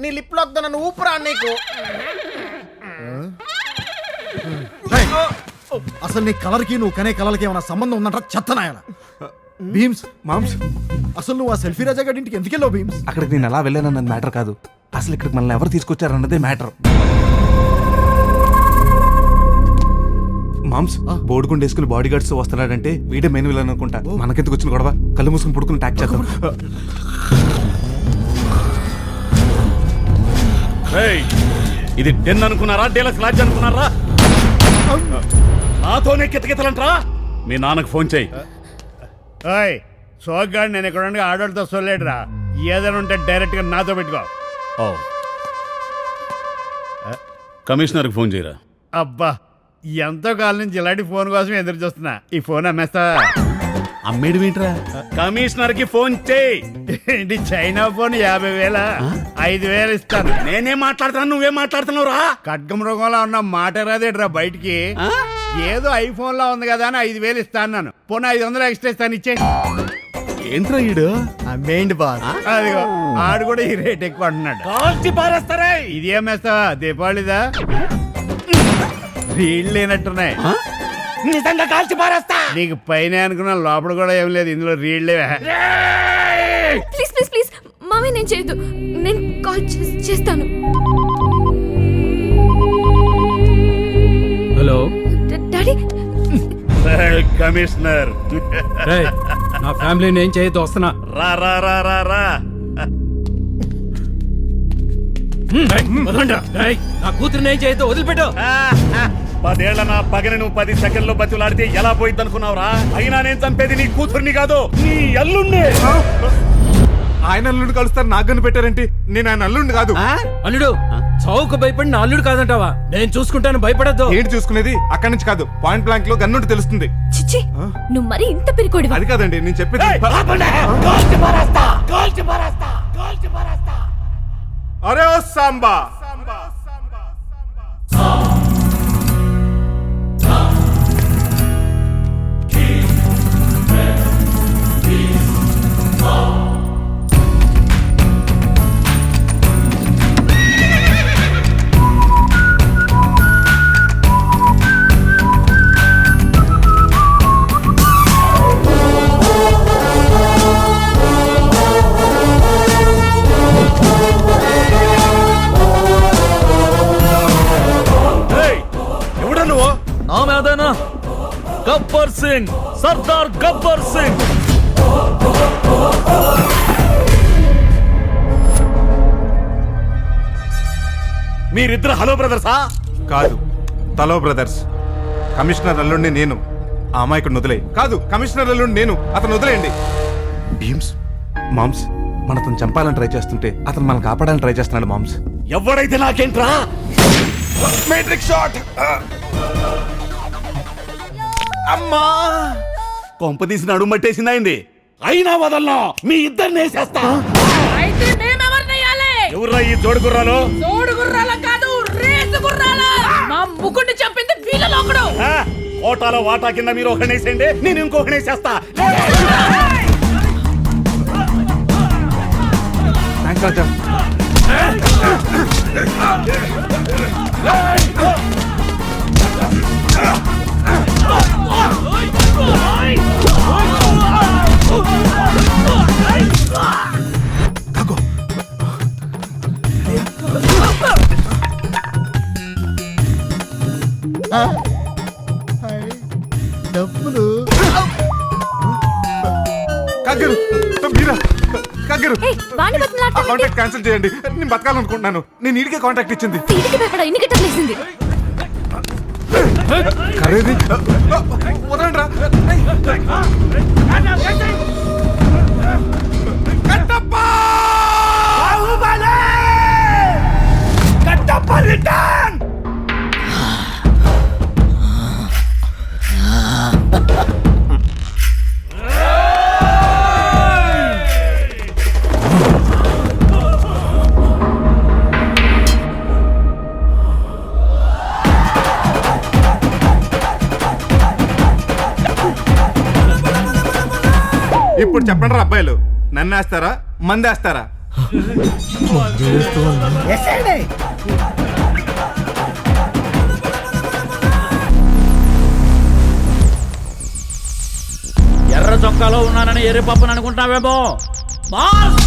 నీ లిప్ లో నన్ను ఊపురా నీకు. అసలు నీ కలర్ కి నువ్వు కనే కలర్ కి ఏమైనా సంబంధం ఉందంట చెత్తనాయన. భీమ్స్ మామ్స్ అసలు నువ్వు ఆ సెల్ఫీ రాజా గారి ఇంటికి ఎందుకు వెళ్ళావు భీమ్స్? అక్కడికి నేను ఎలా వెళ్ళానన్నది మ్యాటర్ కాదు, అసలు ఇక్కడికి మనల్ని ఎవరు తీసుకొచ్చారన్నదే మ్యాటర్. మామ్స్ బోర్డుకుండా వేసుకుని బాడీ గార్డ్స్ వస్తున్నాడంటే వీడే మెయిన్ విలన్ అనుకుంటా. మనకెందుకు వచ్చిన గొడవ, కళ్ళు మూసుకుని పుడుకుని ట్యాక్ చేద్దాం. ఇది డెన్ అనుకున్నారా, డీలక్స్ లాడ్జ్ అనుకున్నారా? నాతోనే కితకితలంటరా? మీ నాన్నకు ఫోన్ చేయి. సోగ్గాడు నేను ఇక్కడ ఉండి ఆడోళ్ళతో సొల్లేడురా. ఏదైనా ఉంటే డైరెక్ట్ గా నాతో పెట్టుకో. కమిషనర్కి ఫోన్ చేయరా. అబ్బా ఎంతో కాలం నుంచి ఇలాంటి ఫోన్ కోసం ఎదురు చూస్తున్నా. ఈ ఫోన్ అమ్మేస్తా. అమ్మేడు ఏంట్రా? కమిషనర్ కి ఫోన్ చేయి. ఏంటి చైనా ఫోన్ 50,000? 5,000 ఇస్తాను. నేనేం మాట్లాడుతున్నా, నువ్వేం మాట్లాడుతున్నావు రా? ఖడ్గం మృగంలో ఉన్న మాట రాదేట్రా బయటికి. ఏదో ఐఫోన్ లో ఉంది కదా అని 5,000 ఇస్తాను. అన్నాను పోనీ 500 ఎక్స్ట్రా ఇస్తాను. ఇచ్చే ఏంట్రా ఈడు? అమ్మేంటి బాస్? అదిగో ఆడు కూడా ఈ రేట్ ఎక్కువ అంటున్నాడు. ఇది అమ్మేస్తావా? దీపావళిదా? రీళ్ళు లేనట్టున్నాయి. నిజంగా కాల్చి పారేస్తా. నీకు పైన అనుకున్నా, లోపల కూడా ఏం లేదు. ఇందులో రీళ్లేవే. ప్లీజ్ ప్లీజ్ ప్లీజ్ మామీ, నేను చేయొద్దు. నేను కాల్ చేస్తాను. Hello daddy. కమిషనర్ నా ఫ్యామిలీని ఏం చేయొద్దు, వస్తున్నా. రా రా రా రా రా. నా కూతురుని ఏం చేయొద్దు, వదిలిపెట్టు. 10 ఏళ్ల నా పగని నువ్వు 10 సెకండ్లో బతులాడితే ఎలా పోయిద్ది అనుకున్నావురా? అయినా నేను చంపేది నీ కూతుర్ని కాదు, నీ అల్లుణ్ణి. ఆయన అల్లుడిని కలుస్తారు, నాకు కన్ను పెట్టారేంటి? నేను ఆయన అల్లుడిని కాదు. అల్లుడు చౌక భయపడి నా అల్లుడు కాదంటావా? నేను చూసుకుంటాను, భయపడద్దు. ఏంటి చూసుకునేది? అక్కడి నుంచి కాదు, పాయింట్ బ్లాంక్ లో గన్నుండి తెలుస్తుంది. చిచ్చి, నువ్వు మరి ఇంత పిరికోడివా? అది కాదండి నేను చెప్పేది. అరే ఓ సాంబా, గబ్బర్ సింగ్, సర్దార్ గబ్బర్ సింగ్. మీరిద్దరు హలో బ్రదర్సా? కాదు, తలో బ్రదర్స్. కమిషనర్ అల్లుడిని నేను. ఆ అమాయకుడిని వదిలే. కాదు, కమిషనర్ అల్లుడిని నేను, అతను వదిలేయండి. భీమ్స్, మామ్స్ మనతను చంపాలని ట్రై చేస్తుంటే అతను మనం కాపాడాలని ట్రై చేస్తున్నాడు. మామ్స్ ఎవడైతే నాకేంట్రా? మేట్రిక్ షాట్. అమ్మా, కొంప తీసి నడుము పట్టేసిందైంది. అయినా వదల్లో, మీ ఇద్దరిని వేసేస్తా. అయితే మేమెవర్నెయ్యాలి? ఎవర్రా ఈ జోడు గుర్రాలు? తోడు గుర్రాల కాదు, రేసు గుర్రాల. మా ముగ్గురిని చంపింది వీళ్ళలో ఒకడు. ఓటాలో వాటా కింద మీరు ఒకనేసేయండి, నేను ఇంకొకనేసేస్తా. థాంక్స్ రాజా. డబ్బులు కాగరు, మీరా? కాగరు, ఏయ్, వాణ్ణి బతిమలాడతావేంటి? ఆ కాంటాక్ట్ క్యాన్సిల్ చేయండి. నేను బతకాలనుకుంటున్నాను. నేను ఇడికే కాంటాక్ట్ ఇచ్చింది. ఇదికి ఎక్కడ ఇన్ని గిట్టలేసింది? కరేది వదలండి రా. ఇప్పుడు చెప్పండి రా అబ్బాయిలు, నన్ను వేస్తారా మందేస్తారా? ఎర్ర చొక్కాలో ఉన్నానని ఎర్రి పప్పుని అనుకుంటావేమో బాస్